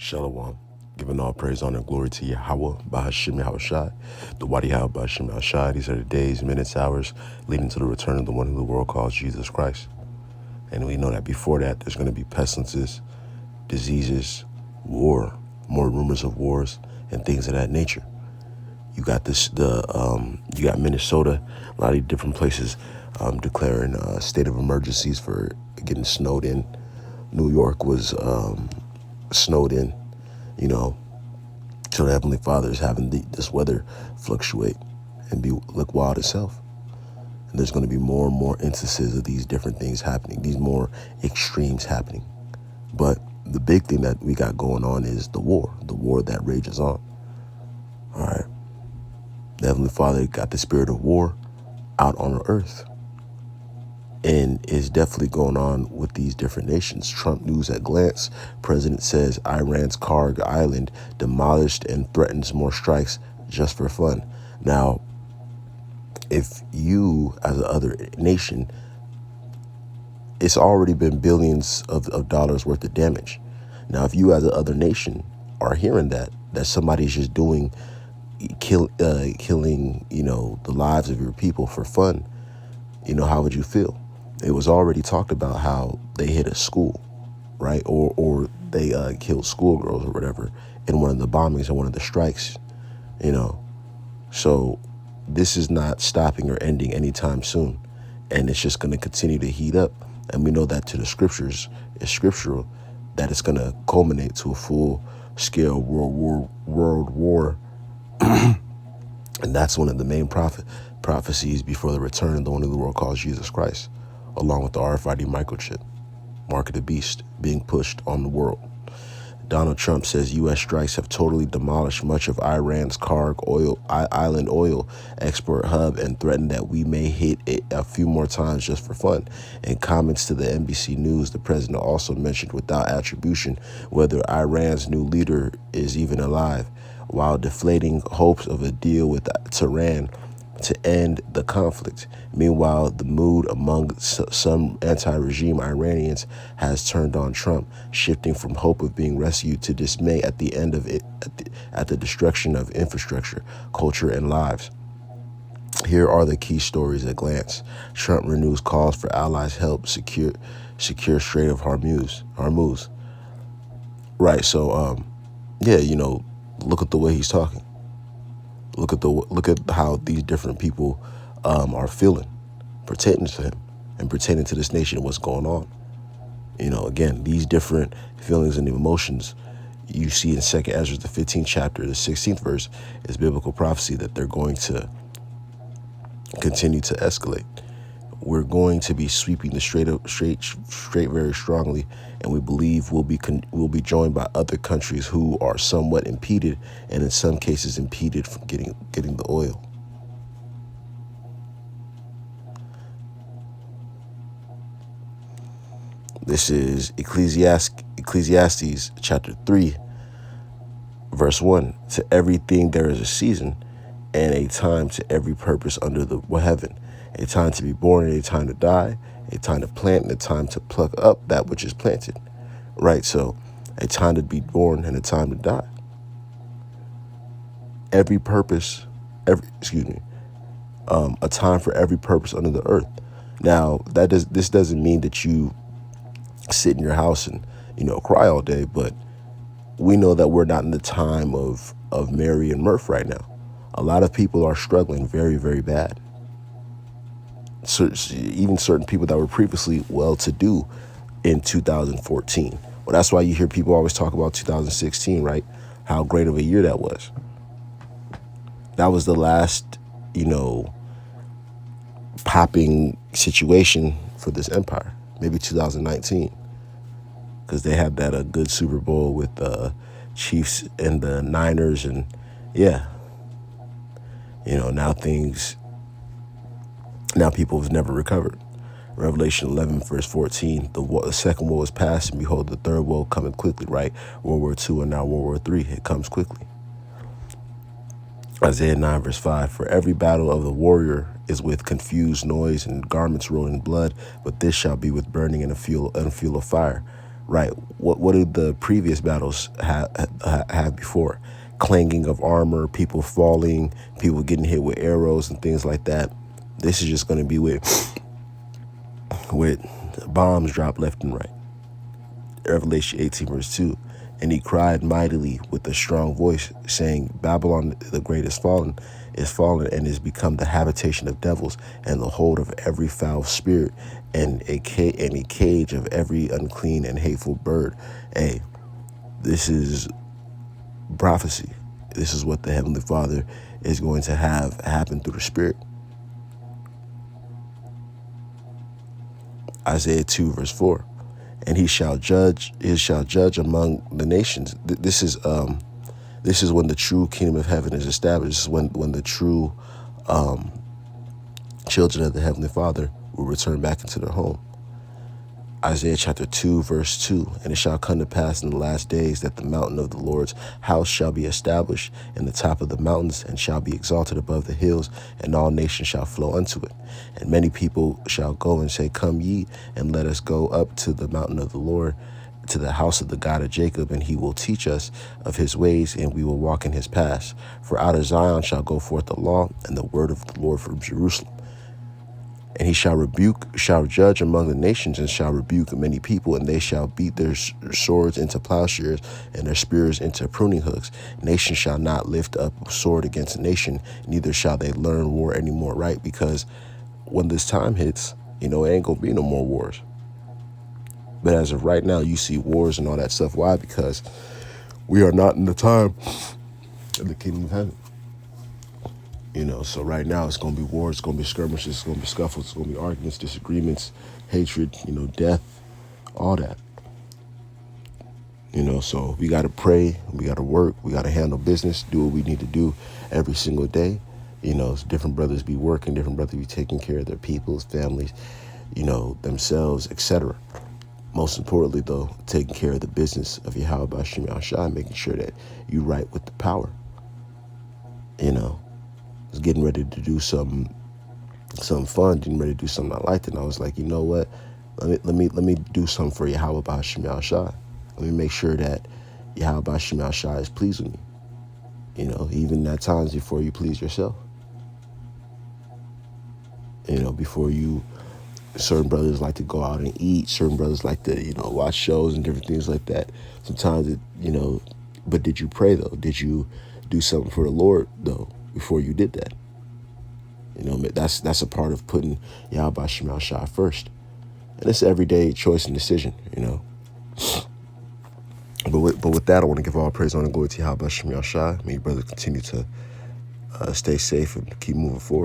Shalom. Giving all praise, honor, and glory to Yahweh, Bahashim Yahushai, the Wadi Yahweh, Bahashim Yahushai. These are the days, minutes, hours leading to the return of the one who the world calls Jesus Christ. And we know that before that, there's going to be pestilences, diseases, war, more rumors of wars, and things of that nature. You got you got Minnesota, a lot of different places declaring state of emergencies for getting snowed in. New York was snowed in, you know, so the Heavenly Father is having this weather fluctuate and look wild itself. And there's going to be more and more instances of these different things happening, these more extremes happening. But the big thing that we got going on is the war that rages on. All right. The Heavenly Father got the spirit of war out on the earth. And it's definitely going on with these different nations. Trump news at glance. President says Iran's Karg Island demolished and threatens more strikes just for fun. Now, if you, as a other nation, it's already been billions of dollars worth of damage. Now, if you, as a other nation, are hearing that somebody's just killing, the lives of your people for fun, how would you feel? It was already talked about how they hit a school, right? Or they killed schoolgirls or whatever in one of the bombings or one of the strikes, So this is not stopping or ending anytime soon. And it's just going to continue to heat up. And we know that to the scriptures, it's scriptural, that it's going to culminate to a full-scale world war. And that's one of the main prophecies before the return of the one who the world calls Jesus Christ, along with the RFID microchip, mark of the beast, being pushed on the world. Donald Trump says U.S. strikes have totally demolished much of Iran's Karg Island oil export hub and threatened that we may hit it a few more times just for fun. In comments to the NBC News, the president also mentioned without attribution whether Iran's new leader is even alive, while deflating hopes of a deal with Tehran to end the conflict. Meanwhile, the mood among some anti-regime Iranians has turned on Trump, shifting from hope of being rescued to dismay at the end of it, at the destruction of infrastructure, culture, and lives. Here are the key stories at glance. Trump renews calls for allies help secure Strait of Hormuz. Right. So, look at the way he's talking. Look at how these different people are feeling, pertaining to him and pertaining to this nation, what's going on. Again, these different feelings and emotions you see in 2nd Ezra, the 15th chapter, the 16th verse, is biblical prophecy that they're going to continue to escalate. We're going to be sweeping the straight very strongly, and we believe we'll be joined by other countries who are somewhat impeded, and in some cases impeded from getting the oil. This is Ecclesiastes chapter 3, verse 1. To everything there is a season, and a time to every purpose under the heaven. A time to be born and a time to die, a time to plant and a time to pluck up that which is planted. Right, so a time to be born and a time to die. A time for every purpose under the earth. Now, this doesn't mean that you sit in your house and, cry all day, but we know that we're not in the time of merry and mirth right now. A lot of people are struggling very, very bad. So even certain people that were previously well-to-do in 2014. Well, that's why you hear people always talk about 2016, right? How great of a year that was. That was the last, popping situation for this empire. Maybe 2019. Because they had that a good Super Bowl with the Chiefs and the Niners. And, yeah. Now people have never recovered. Revelation 11, verse 14, the second woe is past, and behold, the third woe coming quickly, right? World War II and now World War III, it comes quickly. Isaiah 9, verse 5, for every battle of the warrior is with confused noise and garments rolled in blood, but this shall be with burning and a fuel of fire. right? What did the previous battles have before? Clanging of armor, people falling, people getting hit with arrows and things like that. This is just going to be with bombs dropped left and right. Revelation 18 verse 2. And he cried mightily with a strong voice, saying, Babylon the great is fallen, and is become the habitation of devils, and the hold of every foul spirit, and a cage of every unclean and hateful bird. Hey, this is prophecy. This is what the Heavenly Father is going to have happen through the Spirit. Isaiah 2 verse 4. And he shall judge among the nations. This is when the true kingdom of heaven is established. This is when the true children of the Heavenly Father will return back into their home. Isaiah chapter 2 verse 2. And it shall come to pass in the last days that the mountain of the Lord's house shall be established in the top of the mountains, and shall be exalted above the hills, and all nations shall flow unto it. And many people shall go and say, Come ye, and let us go up to the mountain of the Lord, to the house of the God of Jacob, and he will teach us of his ways, and we will walk in his paths. For out of Zion shall go forth the law, and the word of the Lord from Jerusalem. And he shall judge among the nations, and shall rebuke many people, and they shall beat their swords into plowshares, and their spears into pruning hooks. Nation shall not lift up a sword against a nation, neither shall they learn war anymore, right? Because when this time hits, it ain't gonna be no more wars. But as of right now, you see wars and all that stuff. Why? Because we are not in the time of the kingdom of heaven. So right now it's going to be wars, it's going to be skirmishes, it's going to be scuffles, it's going to be arguments, disagreements, hatred, death, all that. So we got to pray, we got to work, we got to handle business, do what we need to do every single day. Different brothers be working, different brothers be taking care of their peoples, families, themselves, etc. Most importantly, though, taking care of the business of Yahweh Bashim Yahshai, making sure that you right with the power. Was getting ready to do something fun, getting ready to do something I liked, and I was like, you know what? Let me do something for Yahweh Bashim Yahshai. Let me make sure that Yahweh Bashim Yahshai is pleased with me. Even at times before you please yourself. Before you, certain brothers like to go out and eat. Certain brothers like to, watch shows and different things like that. Sometimes but did you pray though? Did you do something for the Lord though before you did that? That's a part of putting Yahweh Shema Shah first. And it's an everyday choice and decision, But with that, I want to give all praise, honor, and glory to Yahweh Shema Shah. May your brother continue to stay safe and keep moving forward.